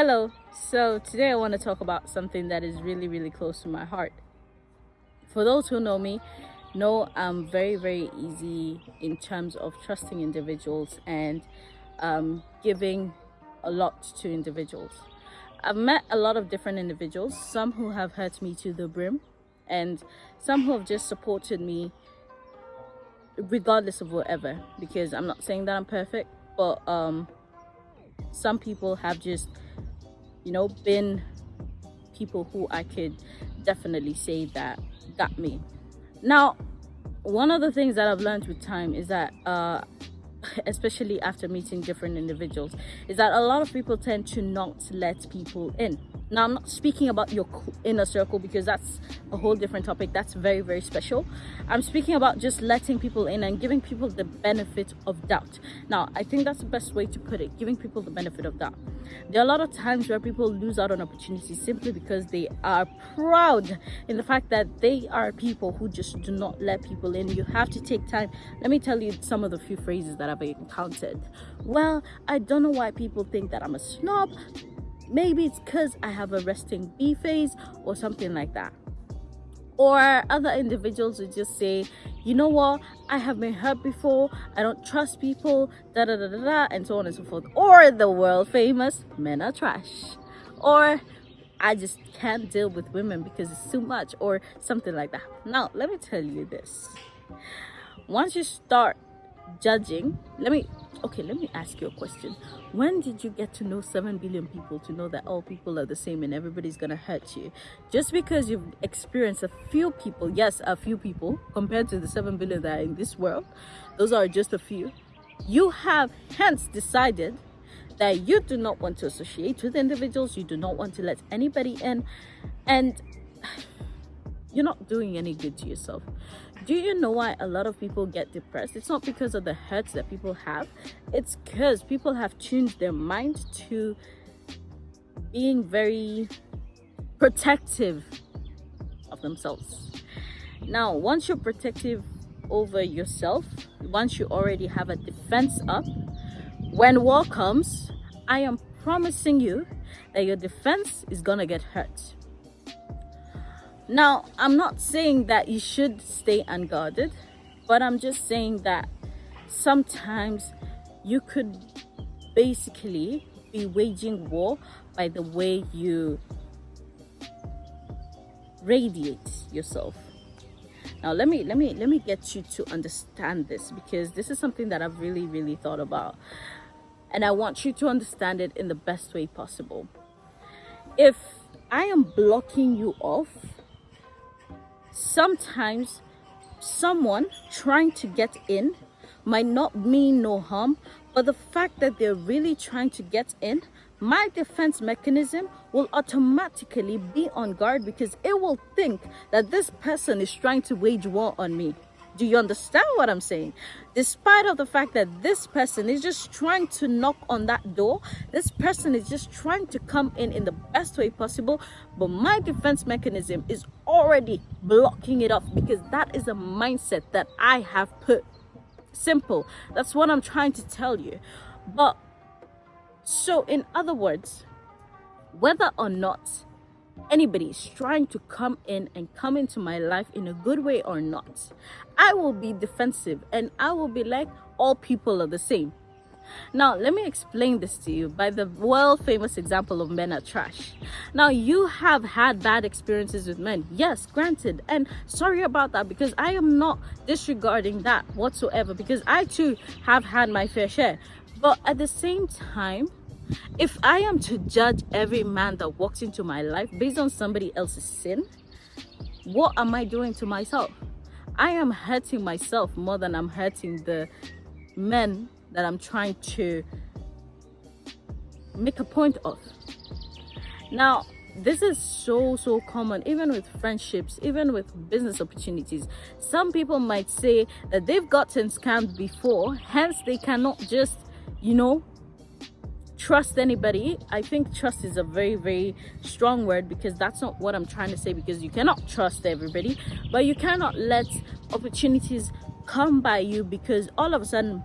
Hello. So today I want to talk about something that is really, really close to my heart. For those who know me, know I'm very, very easy in terms of trusting individuals and giving a lot to individuals. I've met a lot of different individuals, some who have hurt me to the brim, and some who have just supported me regardless of whatever, because I'm not saying that I'm perfect, but some people have just been people who I could definitely say that got me. Now, one of the things that I've learned with time is that especially after meeting different individuals, is that a lot of people tend to not let people in. Now, I'm not speaking about your inner circle because that's a whole different topic. That's very, very special. I'm speaking about just letting people in and giving people the benefit of doubt. Now, I think that's the best way to put it, giving people the benefit of doubt. There are a lot of times where people lose out on opportunities simply because they are proud in the fact that they are people who just do not let people in. You have to take time. Let me tell you some of the few phrases that I've encountered. Well, I don't know why people think that I'm a snob. Maybe it's because I have a resting B phase or something like that. Or other individuals would just say, you know what, I have been hurt before, I don't trust people, da da da da da, and so on and so forth. Or the world famous, men are trash. Or I just can't deal with women because it's too much, or something like that. Now, let me tell you this. Once you start judging, let me ask you a question. When did you get to know 7 billion people to know that all people are the same and everybody's gonna hurt you? Just because you've experienced a few people, yes, a few people compared to the 7 billion that are in this world, those are just a few. You have hence decided that you do not want to associate with individuals, you do not want to let anybody in, and you're not doing any good to yourself. Do you know why a lot of people get depressed? It's not because of the hurts that people have. It's because people have tuned their mind to being very protective of themselves. Now, once you're protective over yourself, once you already have a defense up, when war comes, I am promising you that your defense is gonna get hurt. Now, I'm not saying that you should stay unguarded, but I'm just saying that sometimes you could basically be waging war by the way you radiate yourself. Now, let me get you to understand this, because this is something that I've really, really thought about, and I want you to understand it in the best way possible. If I am blocking you off, sometimes someone trying to get in might not mean no harm, but the fact that they're really trying to get in, my defense mechanism will automatically be on guard because it will think that this person is trying to wage war on me. Do you understand what I'm saying? Despite of the fact that this person is just trying to knock on that door, this person is just trying to come in the best way possible, but my defense mechanism is already blocking it off because that is a mindset that I have put. Simple. That's what I'm trying to tell you. But so in other words, whether or not anybody is trying to come in and come into my life in a good way or not, I will be defensive and I will be like, all people are the same. Now, let me explain this to you by the world famous example of men are trash. Now, you have had bad experiences with men. Yes, granted. And sorry about that, because I am not disregarding that whatsoever, because I too have had my fair share. But at the same time, if I am to judge every man that walks into my life based on somebody else's sin, what am I doing to myself? I am hurting myself more than I'm hurting the men that I'm trying to make a point of. Now, this is so common, even with friendships, even with business opportunities. Some people might say that they've gotten scammed before, hence they cannot just, trust anybody. I think trust is a very, very strong word, because that's not what I'm trying to say, because you cannot trust everybody, but you cannot let opportunities come by you because all of a sudden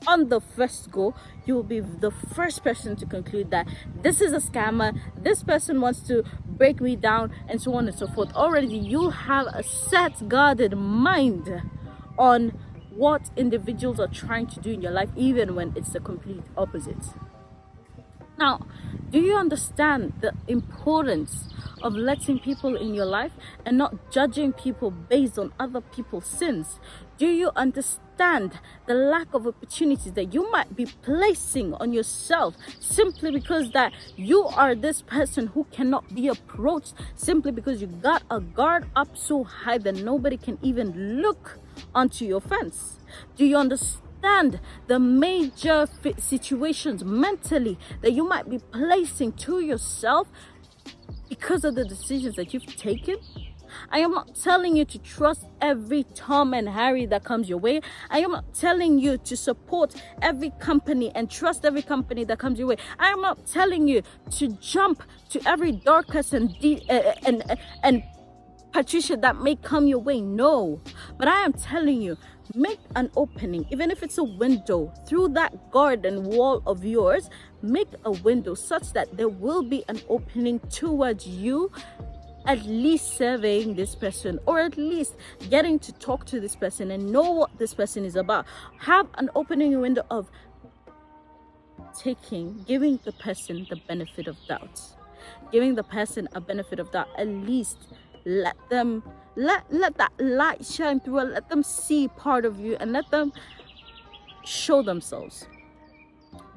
on the first go, you will be the first person to conclude that this is a scammer, this person wants to break me down, and so on and so forth. Already you'll have a set, guarded mind on what individuals are trying to do in your life, even when it's the complete opposite. Now, do you understand the importance of letting people in your life and not judging people based on other people's sins? Do you understand the lack of opportunities that you might be placing on yourself simply because that you are this person who cannot be approached, simply because you got a guard up so high that nobody can even look onto your fence? Do you understand the major situations mentally that you might be placing to yourself because of the decisions that you've taken? I am not telling you to trust every Tom and Harry that comes your way. I am not telling you to support every company and trust every company that comes your way. I am not telling you to jump to every Dorcas and Patricia that may come your way. No, but I am telling you, make an opening, even if it's a window, through that garden wall of yours. Make a window such that there will be an opening towards you, at least surveying this person, or at least getting to talk to this person and know what this person is about. Have an opening window of giving the person the benefit of doubt, giving the person a benefit of doubt. At least let that light shine through, and let them see part of you, and let them show themselves.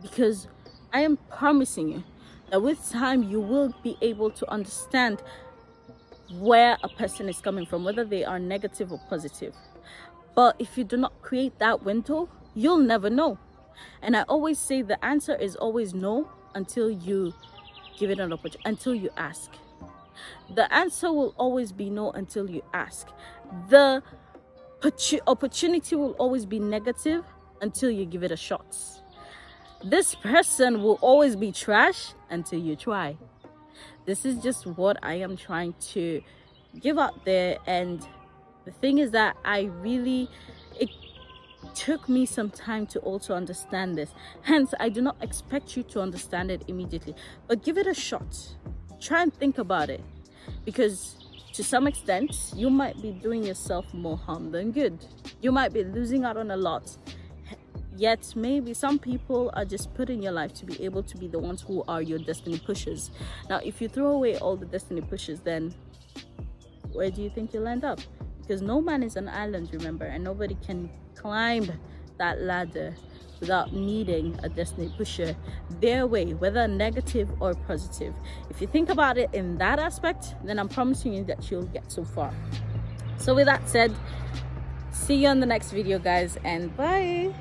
Because I am promising you that with time you will be able to understand where a person is coming from, whether they are negative or positive. But if you do not create that window, you'll never know. And I always say the answer is always no until you give it an opportunity, until you ask. The answer will always be no until you ask. The opportunity will always be negative until you give it a shot. This person will always be trash until you try. This is just what I am trying to give out there. And the thing is that it took me some time to also understand this. Hence, I do not expect you to understand it immediately, but give it a shot. Try and think about it, because to some extent you might be doing yourself more harm than good. You might be losing out on a lot, yet maybe some people are just put in your life to be able to be the ones who are your destiny pushers. Now, if you throw away all the destiny pushers, then where do you think you'll end up? Because no man is an island, remember, and nobody can climb that ladder without needing a destiny pusher their way, whether negative or positive. If you think about it in that aspect, then I'm promising you that you'll get so far. So with that said, see you on the next video, guys, and bye.